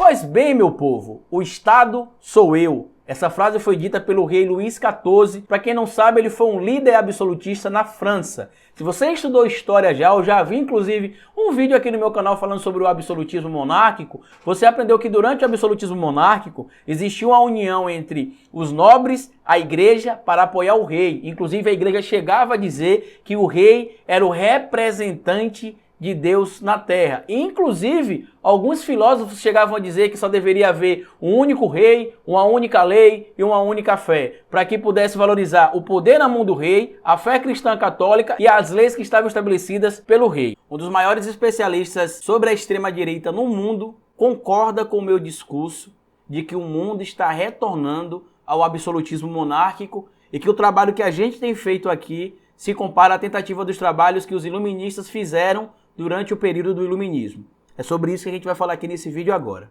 Pois bem, meu povo, o Estado sou eu. Essa frase foi dita pelo rei Luís XIV. Para quem não sabe, ele foi um líder absolutista na França. Se você estudou história já, eu já vi inclusive um vídeo aqui no meu canal falando sobre o absolutismo monárquico. Você aprendeu que durante o absolutismo monárquico existiu uma união entre os nobres, a igreja, para apoiar o rei. Inclusive a igreja chegava a dizer que o rei era o representante de Deus na terra. E, inclusive, alguns filósofos chegavam a dizer que só deveria haver um único rei, uma única lei e uma única fé, para que pudesse valorizar o poder na mão do rei, a fé cristã católica e as leis que estavam estabelecidas pelo rei. Um dos maiores especialistas sobre a extrema-direita no mundo concorda com o meu discurso de que o mundo está retornando ao absolutismo monárquico e que o trabalho que a gente tem feito aqui se compara à tentativa dos trabalhos que os iluministas fizeram durante o período do iluminismo. É sobre isso que a gente vai falar aqui nesse vídeo agora.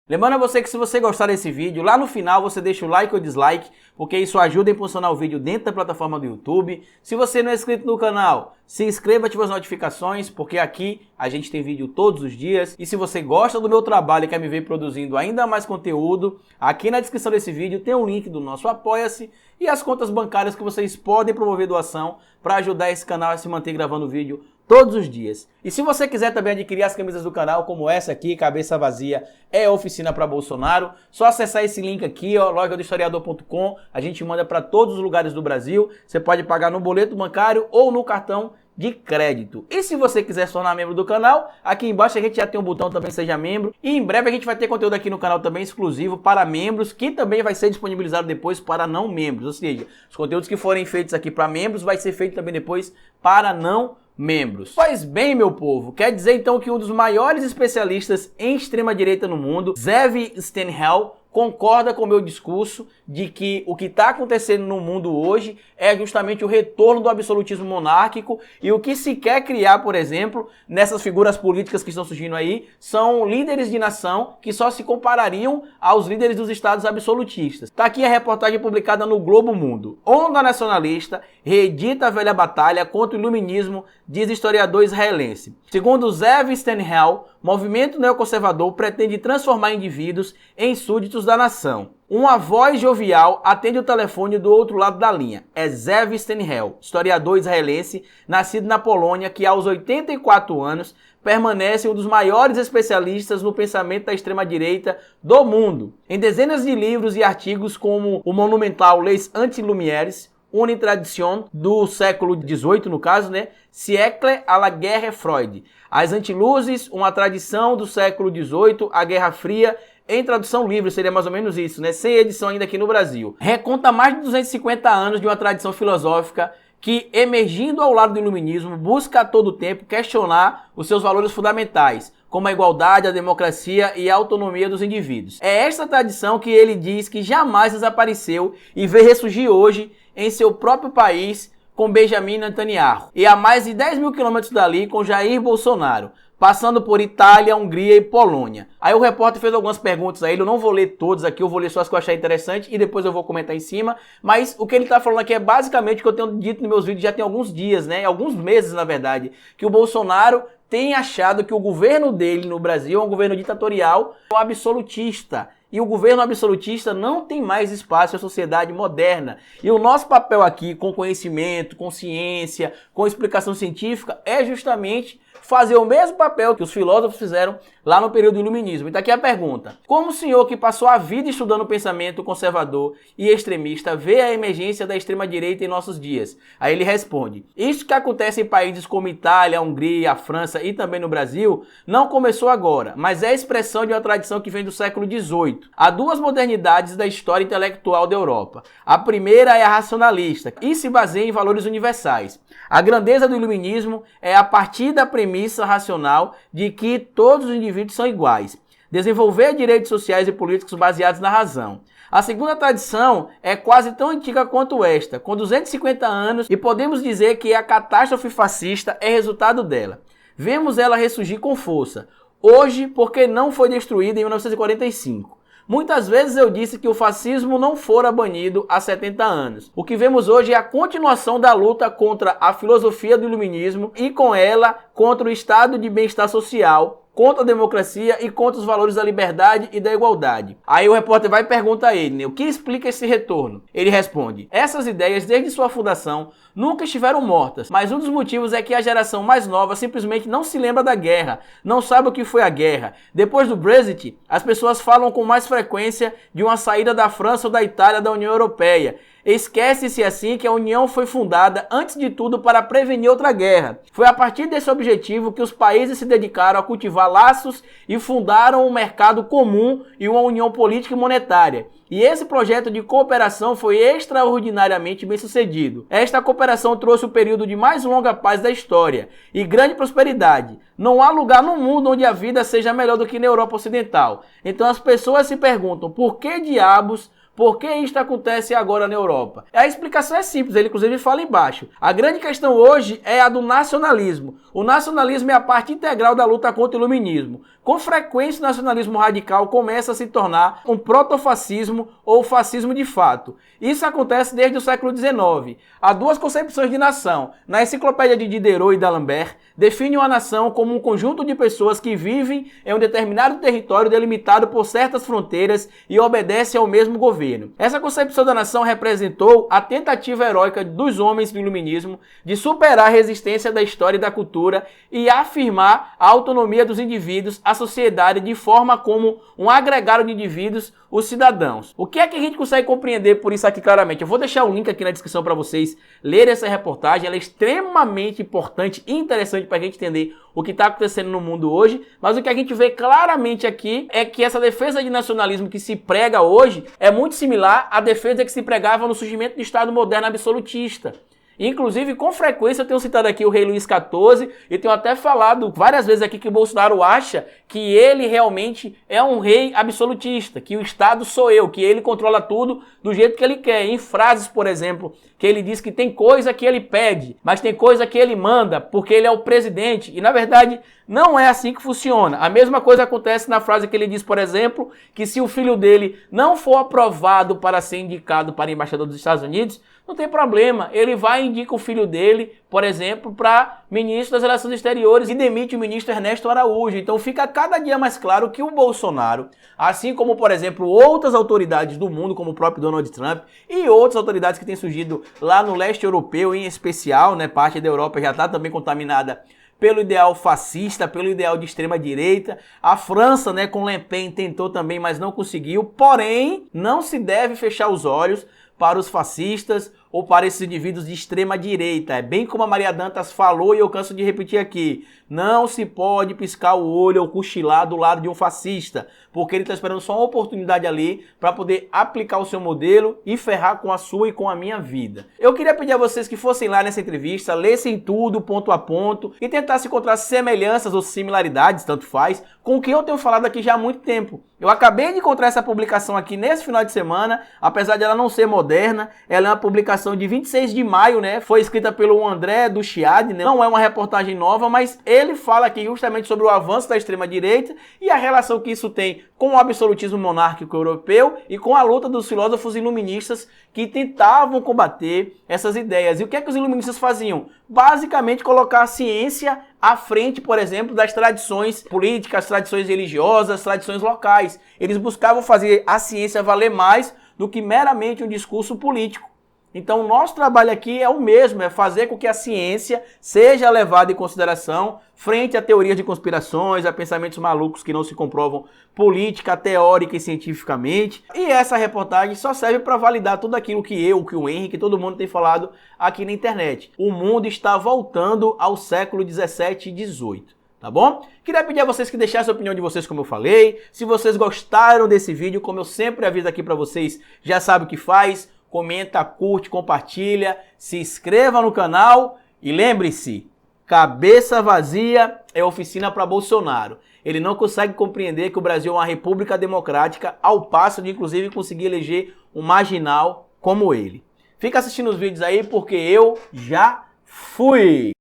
Lembrando a você que se você gostar desse vídeo, lá no final você deixa o like ou dislike, porque isso ajuda a impulsionar o vídeo dentro da plataforma do YouTube. Se você não é inscrito no canal, se inscreva, ative as notificações, porque aqui a gente tem vídeo todos os dias. E se você gosta do meu trabalho e quer me ver produzindo ainda mais conteúdo, aqui na descrição desse vídeo tem um link do nosso Apoia-se e as contas bancárias que vocês podem promover doação para ajudar esse canal a se manter gravando vídeo todos os dias. E se você quiser também adquirir as camisas do canal, como essa aqui, Cabeça Vazia é Oficina para Bolsonaro, só acessar esse link aqui, ó, lojadohistoriador.com, a gente manda para todos os lugares do Brasil, você pode pagar no boleto bancário ou no cartão de crédito. E se você quiser se tornar membro do canal, aqui embaixo a gente já tem um botão também Seja Membro. E em breve a gente vai ter conteúdo aqui no canal também exclusivo para membros, que também vai ser disponibilizado depois para não membros. Ou seja, os conteúdos que forem feitos aqui para membros vai ser feito também depois para não membros. Pois bem, meu povo, quer dizer então que um dos maiores especialistas em extrema-direita no mundo, Zev Stenhell, concorda com o meu discurso de que o que está acontecendo no mundo hoje é justamente o retorno do absolutismo monárquico, e o que se quer criar, por exemplo, nessas figuras políticas que estão surgindo aí, são líderes de nação que só se comparariam aos líderes dos estados absolutistas. Está aqui a reportagem publicada no Globo Mundo. Onda nacionalista reedita a velha batalha contra o iluminismo, diz historiador israelense. Segundo Zev Stenhell, movimento neoconservador pretende transformar indivíduos em súditos da nação. Uma voz jovial atende o telefone do outro lado da linha. É Zev Stenhell, historiador israelense, nascido na Polônia, que aos 84 anos permanece um dos maiores especialistas no pensamento da extrema-direita do mundo. Em dezenas de livros e artigos como o monumental Les Anti-Lumières, Une Tradition, do século XVIII, no caso, né? Siècle à la Guerre Freud. As Antiluzes, uma tradição do século XVIII, a Guerra Fria, em tradução livre, seria mais ou menos isso, né? Sem edição ainda aqui no Brasil. Reconta mais de 250 anos de uma tradição filosófica que, emergindo ao lado do iluminismo, busca a todo tempo questionar os seus valores fundamentais, como a igualdade, a democracia e a autonomia dos indivíduos. É esta tradição que ele diz que jamais desapareceu e vê ressurgir hoje em seu próprio país com Benjamin Netanyahu, e a mais de 10 mil quilômetros dali com Jair Bolsonaro, passando por Itália, Hungria e Polônia. Aí o repórter fez algumas perguntas a ele, eu não vou ler todas aqui, eu vou ler só as que eu achei interessante e depois eu vou comentar em cima, mas o que ele está falando aqui é basicamente o que eu tenho dito nos meus vídeos já tem alguns dias, né, alguns meses na verdade, que o Bolsonaro tem achado que o governo dele no Brasil é um governo ditatorial, absolutista. E o governo absolutista não tem mais espaço na sociedade moderna. E o nosso papel aqui, com conhecimento, com ciência, com explicação científica, é justamente fazer o mesmo papel que os filósofos fizeram lá no período do iluminismo. Então aqui a pergunta: como o senhor que passou a vida estudando o pensamento conservador e extremista vê a emergência da extrema-direita em nossos dias? Aí ele responde: isso que acontece em países como Itália, Hungria, a França e também no Brasil não começou agora, mas é a expressão de uma tradição que vem do século XVIII. Há duas modernidades da história intelectual da Europa. A primeira é a racionalista e se baseia em valores universais. A grandeza do iluminismo é a partir da premissa racional de que todos os indivíduos são iguais. Desenvolver direitos sociais e políticos baseados na razão. A segunda tradição é quase tão antiga quanto esta, com 250 anos, e podemos dizer que a catástrofe fascista é resultado dela. Vemos ela ressurgir com força. Hoje, porque não foi destruída em 1945. Muitas vezes eu disse que o fascismo não fora banido há 70 anos. O que vemos hoje é a continuação da luta contra a filosofia do iluminismo e com ela contra o estado de bem-estar social, contra a democracia e contra os valores da liberdade e da igualdade. Aí o repórter vai e pergunta a ele, né, o que explica esse retorno? Ele responde, essas ideias desde sua fundação nunca estiveram mortas, mas um dos motivos é que a geração mais nova simplesmente não se lembra da guerra, não sabe o que foi a guerra. Depois do Brexit, as pessoas falam com mais frequência de uma saída da França ou da Itália da União Europeia. Esquece-se assim que a União foi fundada, antes de tudo, para prevenir outra guerra. Foi a partir desse objetivo que os países se dedicaram a cultivar laços e fundaram um mercado comum e uma união política e monetária. E esse projeto de cooperação foi extraordinariamente bem sucedido. Esta cooperação trouxe o período de mais longa paz da história e grande prosperidade. Não há lugar no mundo onde a vida seja melhor do que na Europa Ocidental. Então as pessoas se perguntam, por que diabos por que isto acontece agora na Europa? A explicação é simples, ele inclusive fala embaixo. A grande questão hoje é a do nacionalismo. O nacionalismo é a parte integral da luta contra o iluminismo. Com frequência, o nacionalismo radical começa a se tornar um protofascismo ou fascismo de fato. Isso acontece desde o século XIX. Há duas concepções de nação. Na enciclopédia de Diderot e d'Alembert, define uma nação como um conjunto de pessoas que vivem em um determinado território delimitado por certas fronteiras e obedecem ao mesmo governo. Essa concepção da nação representou a tentativa heróica dos homens do iluminismo de superar a resistência da história e da cultura e afirmar a autonomia dos indivíduos, a sociedade, de forma como um agregado de indivíduos, os cidadãos. O que é que a gente consegue compreender por isso aqui claramente? Eu vou deixar o link aqui na descrição para vocês lerem essa reportagem. Ela é extremamente importante e interessante para a gente entender o que está acontecendo no mundo hoje, mas o que a gente vê claramente aqui é que essa defesa de nacionalismo que se prega hoje é muito similar à defesa que se pregava no surgimento do Estado moderno absolutista. Inclusive, com frequência, eu tenho citado aqui o rei Luís XIV e tenho até falado várias vezes aqui que o Bolsonaro acha que ele realmente é um rei absolutista, que o Estado sou eu, que ele controla tudo do jeito que ele quer. Em frases, por exemplo, que ele diz que tem coisa que ele pede, mas tem coisa que ele manda, porque ele é o presidente. E, na verdade, não é assim que funciona. A mesma coisa acontece na frase que ele diz, por exemplo, que se o filho dele não for aprovado para ser indicado para embaixador dos Estados Unidos, não tem problema, ele vai e indica o filho dele, por exemplo, para ministro das Relações Exteriores e demite o ministro Ernesto Araújo. Então fica cada dia mais claro que o Bolsonaro, assim como, por exemplo, outras autoridades do mundo, como o próprio Donald Trump e outras autoridades que têm surgido lá no leste europeu, em especial, né, parte da Europa já está também contaminada pelo ideal fascista, pelo ideal de extrema-direita. A França, né, com Le Pen tentou também, mas não conseguiu. Porém, não se deve fechar os olhos para os fascistas ou para esses indivíduos de extrema-direita. É bem como a Maria Dantas falou e eu canso de repetir aqui. Não se pode piscar o olho ou cochilar do lado de um fascista, porque ele está esperando só uma oportunidade ali para poder aplicar o seu modelo e ferrar com a sua e com a minha vida. Eu queria pedir a vocês que fossem lá nessa entrevista, lessem tudo ponto a ponto e tentassem encontrar semelhanças ou similaridades, tanto faz, com o que eu tenho falado aqui já há muito tempo. Eu acabei de encontrar essa publicação aqui nesse final de semana, apesar de ela não ser moderna, ela é uma publicação de 26 de maio, né? Foi escrita pelo André do Chiad, né? Não é uma reportagem nova, mas ele fala aqui justamente sobre o avanço da extrema-direita e a relação que isso tem com o absolutismo monárquico europeu e com a luta dos filósofos iluministas que tentavam combater essas ideias. E o que é que os iluministas faziam? Basicamente colocar a ciência à frente, por exemplo, das tradições políticas, tradições religiosas, tradições locais. Eles buscavam fazer a ciência valer mais do que meramente um discurso político. Então, o nosso trabalho aqui é o mesmo, é fazer com que a ciência seja levada em consideração frente a teorias de conspirações, a pensamentos malucos que não se comprovam política, teórica e cientificamente. E essa reportagem só serve para validar tudo aquilo que eu, que o Henrique, todo mundo tem falado aqui na internet. O mundo está voltando ao século 17 e 18. Tá bom? Queria pedir a vocês que deixassem a opinião de vocês, como eu falei. Se vocês gostaram desse vídeo, como eu sempre aviso aqui para vocês, já sabe o que faz. Comenta, curte, compartilha, se inscreva no canal e lembre-se, cabeça vazia é oficina para Bolsonaro. Ele não consegue compreender que o Brasil é uma república democrática, ao passo de inclusive conseguir eleger um marginal como ele. Fica assistindo os vídeos aí porque eu já fui!